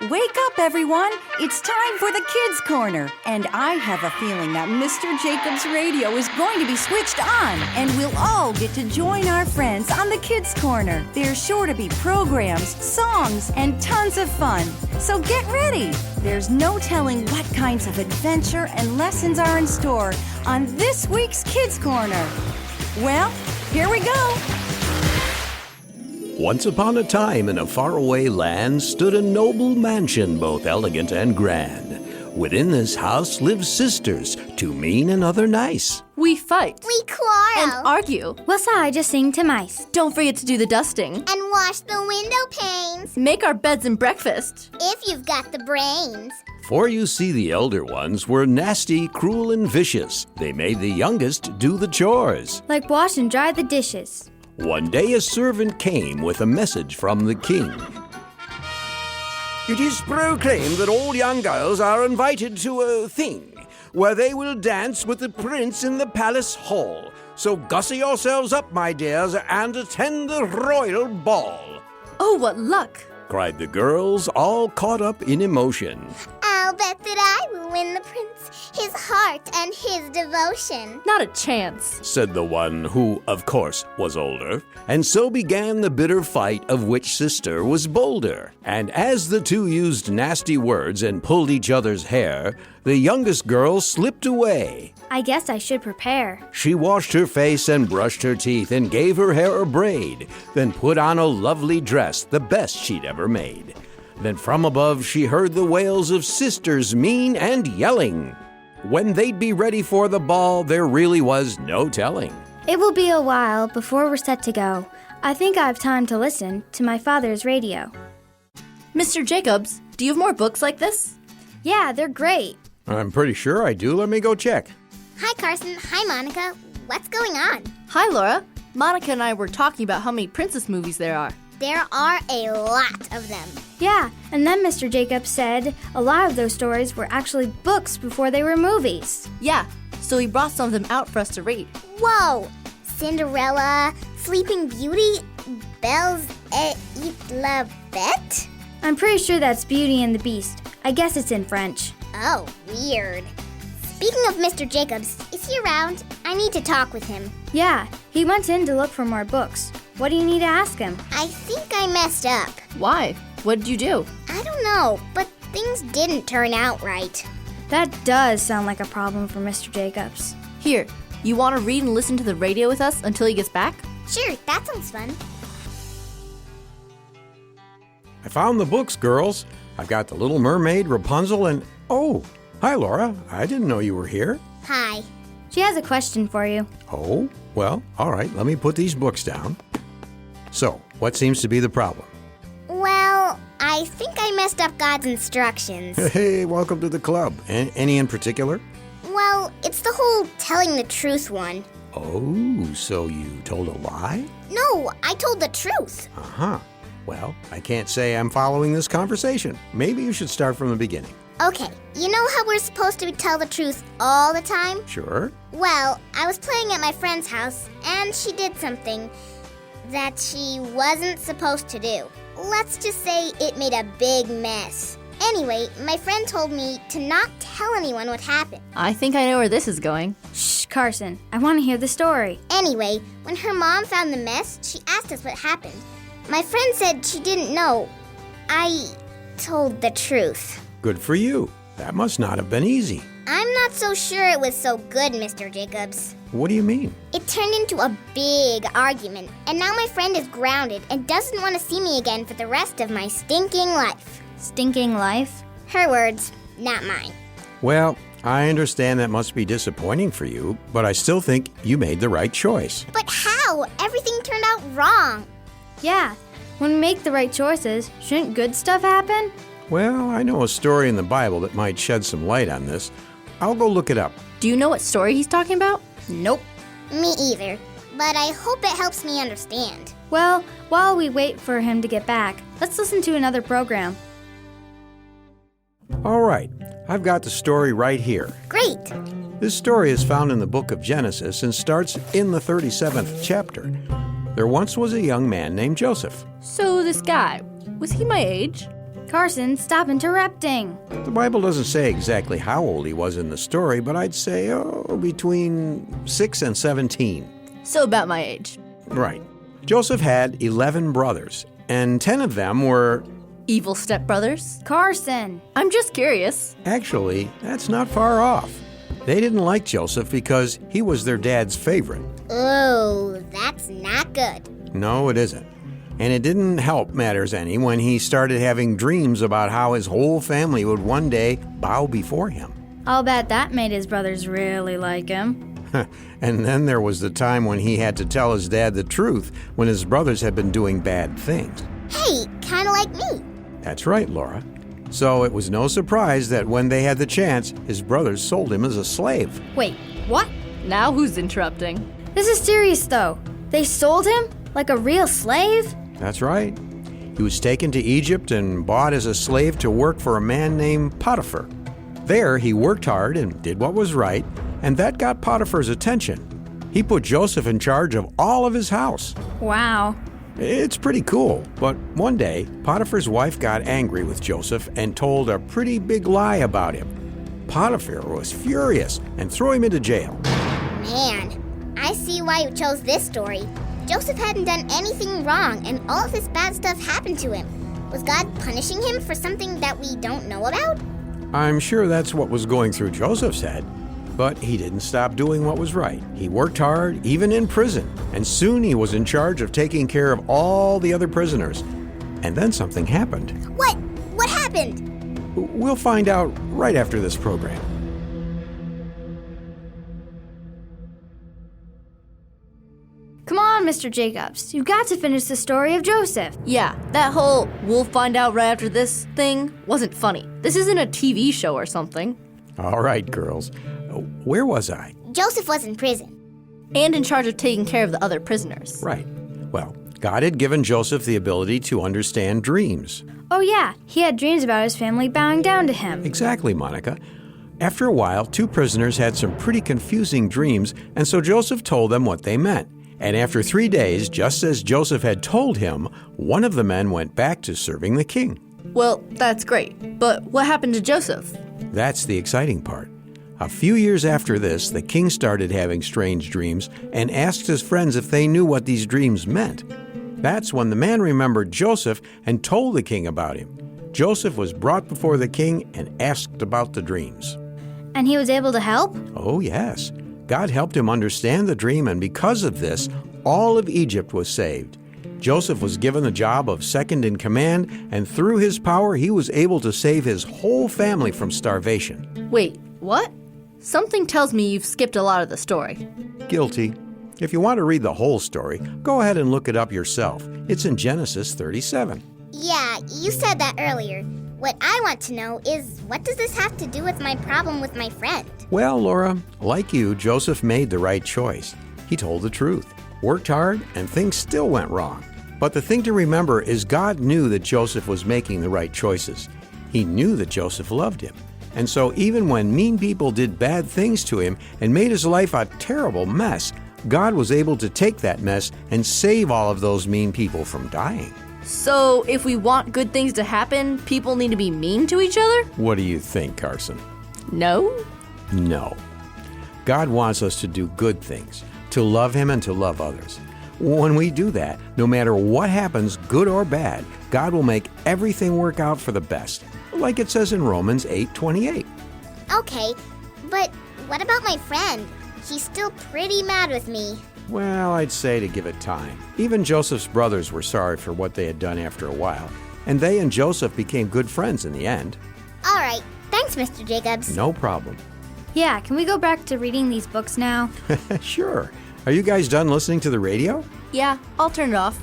Wake up, everyone! It's time for the Kids Corner. And I have a feeling that Mr. Jacobs' radio is going to be switched on, and we'll all get to join our friends on the Kids Corner. There's sure to be programs, songs, and tons of fun. So get ready! There's no telling what kinds of adventure and lessons are in store on this week's Kids Corner. Well, here we go! Once upon a time in a faraway land stood a noble mansion, both elegant and grand. Within this house live sisters, two mean and other nice. We fight. We quarrel. And argue. Wassaja sing to mice. Don't forget to do the dusting. And wash the window panes. Make our beds and breakfast. If you've got the brains. For you see, the elder ones were nasty, cruel, and vicious. They made the youngest do the chores. Like wash and dry the dishes. One day a servant came with a message from the king. It is proclaimed that all young girls are invited to a thing, where they will dance with the prince in the palace hall. So gussy yourselves up, my dears, and attend the royal ball. Oh, what luck! Cried the girls, all caught up in emotion. I'll bet that I will win the prince, his heart and his devotion. Not a chance, said the one who, of course, was older. And so began the bitter fight of which sister was bolder. And as the two used nasty words and pulled each other's hair, the youngest girl slipped away. I guess I should prepare. She washed her face and brushed her teeth and gave her hair a braid, then put on a lovely dress, the best she'd ever made. Then from above she heard the wails of sisters mean and yelling. When they'd be ready for the ball, there really was no telling. It will be a while before we're set to go. I think I have time to listen to my father's radio. Mr. Jacobs, do you have more books like this? Yeah, they're great. I'm pretty sure I do. Let me go check. Hi, Carson. Hi, Monica. What's going on? Hi, Laura. Monica and I were talking about how many princess movies there are. There are a lot of them. Yeah, and then Mr. Jacobs said a lot of those stories were actually books before they were movies. Yeah, so he brought some of them out for us to read. Whoa! Cinderella, Sleeping Beauty, Belles et la Bête? I'm pretty sure that's Beauty and the Beast. I guess it's in French. Oh, weird. Speaking of Mr. Jacobs, is he around? I need to talk with him. Yeah, he went in to look for more books. What do you need to ask him? I think I messed up. Why? What did you do? I don't know, but things didn't turn out right. That does sound like a problem for Mr. Jacobs. Here, you want to read and listen to the radio with us until he gets back? Sure, that sounds fun. I found the books, girls. I've got The Little Mermaid, Rapunzel, and... Oh, hi, Laura. I didn't know you were here. Hi. She has a question for you. Oh, well, all right. Let me put these books down. So, what seems to be the problem? Well, I think I messed up God's instructions. Hey, welcome to the club. Any in particular? Well, it's the whole telling the truth one. Oh, so you told a lie? No, I told the truth. Uh-huh. Well, I can't say I'm following this conversation. Maybe you should start from the beginning. Okay, you know how we're supposed to tell the truth all the time? Sure. Well, I was playing at my friend's house, and she did something that she wasn't supposed to do. Let's just say it made a big mess. Anyway, my friend told me to not tell anyone what happened. I think I know where this is going. Shh, Carson. I want to hear the story. Anyway, when her mom found the mess, she asked us what happened. My friend said she didn't know. I told the truth. Good for you. That must not have been easy. I'm not so sure it was so good, Mr. Jacobs. What do you mean? It turned into a big argument, and now my friend is grounded and doesn't want to see me again for the rest of my stinking life. Stinking life? Her words, not mine. Well, I understand that must be disappointing for you, but I still think you made the right choice. But how? Everything turned out wrong. Yeah. When we make the right choices, shouldn't good stuff happen? Well, I know a story in the Bible that might shed some light on this. I'll go look it up. Do you know what story he's talking about? Nope. Me either. But I hope it helps me understand. Well, while we wait for him to get back, let's listen to another program. All right, I've got the story right here. Great. This story is found in the book of Genesis and starts in the 37th chapter. There once was a young man named Joseph. So this guy, was he my age? Carson, stop interrupting. The Bible doesn't say exactly how old he was in the story, but I'd say, between 6 and 17. So about my age. Right. Joseph had 11 brothers, and 10 of them were... Evil stepbrothers? Carson. I'm just curious. Actually, that's not far off. They didn't like Joseph because he was their dad's favorite. Oh, that's not good. No, it isn't. And it didn't help matters any when he started having dreams about how his whole family would one day bow before him. I'll bet that made his brothers really like him. And then there was the time when he had to tell his dad the truth when his brothers had been doing bad things. Hey, kind of like me. That's right, Laura. So it was no surprise that when they had the chance, his brothers sold him as a slave. Wait, what? Now who's interrupting? This is serious, though. They sold him? Like a real slave? That's right. He was taken to Egypt and bought as a slave to work for a man named Potiphar. There, he worked hard and did what was right, and that got Potiphar's attention. He put Joseph in charge of all of his house. Wow. It's pretty cool, but one day, Potiphar's wife got angry with Joseph and told a pretty big lie about him. Potiphar was furious and threw him into jail. Man, I see why you chose this story. Joseph hadn't done anything wrong, and all of this bad stuff happened to him. Was God punishing him for something that we don't know about? I'm sure that's what was going through Joseph's head. But he didn't stop doing what was right. He worked hard, even in prison, and soon he was in charge of taking care of all the other prisoners. And then something happened. What? What happened? We'll find out right after this program. Come on, Mr. Jacobs. You've got to finish the story of Joseph. Yeah, that whole we'll find out right after this thing wasn't funny. This isn't a TV show or something. All right, girls. Where was I? Joseph was in prison. And in charge of taking care of the other prisoners. Right. Well, God had given Joseph the ability to understand dreams. Oh, yeah. He had dreams about his family bowing down to him. Exactly, Monica. After a while, 2 prisoners had some pretty confusing dreams, and so Joseph told them what they meant. And after 3 days, just as Joseph had told him, one of the men went back to serving the king. Well, that's great. But what happened to Joseph? That's the exciting part. A few years after this, the king started having strange dreams and asked his friends if they knew what these dreams meant. That's when the man remembered Joseph and told the king about him. Joseph was brought before the king and asked about the dreams. And he was able to help? Oh, yes. God helped him understand the dream, and because of this, all of Egypt was saved. Joseph was given the job of second in command, and through his power, he was able to save his whole family from starvation. Wait, what? Something tells me you've skipped a lot of the story. Guilty. If you want to read the whole story, go ahead and look it up yourself. It's in Genesis 37. Yeah, you said that earlier. What I want to know is, what does this have to do with my problem with my friend? Well, Laura, like you, Joseph made the right choice. He told the truth, worked hard, and things still went wrong. But the thing to remember is God knew that Joseph was making the right choices. He knew that Joseph loved him. And so even when mean people did bad things to him and made his life a terrible mess, God was able to take that mess and save all of those mean people from dying. So if we want good things to happen, people need to be mean to each other? What do you think, Carson? No? No. God wants us to do good things, to love Him and to love others. When we do that, no matter what happens, good or bad, God will make everything work out for the best, like it says in Romans 8:28. Okay, but what about my friend? He's still pretty mad with me. Well, I'd say to give it time. Even Joseph's brothers were sorry for what they had done after a while, and they and Joseph became good friends in the end. All right, thanks, Mr. Jacobs. No problem. Yeah, can we go back to reading these books now? Sure. Are you guys done listening to the radio? Yeah, I'll turn it off.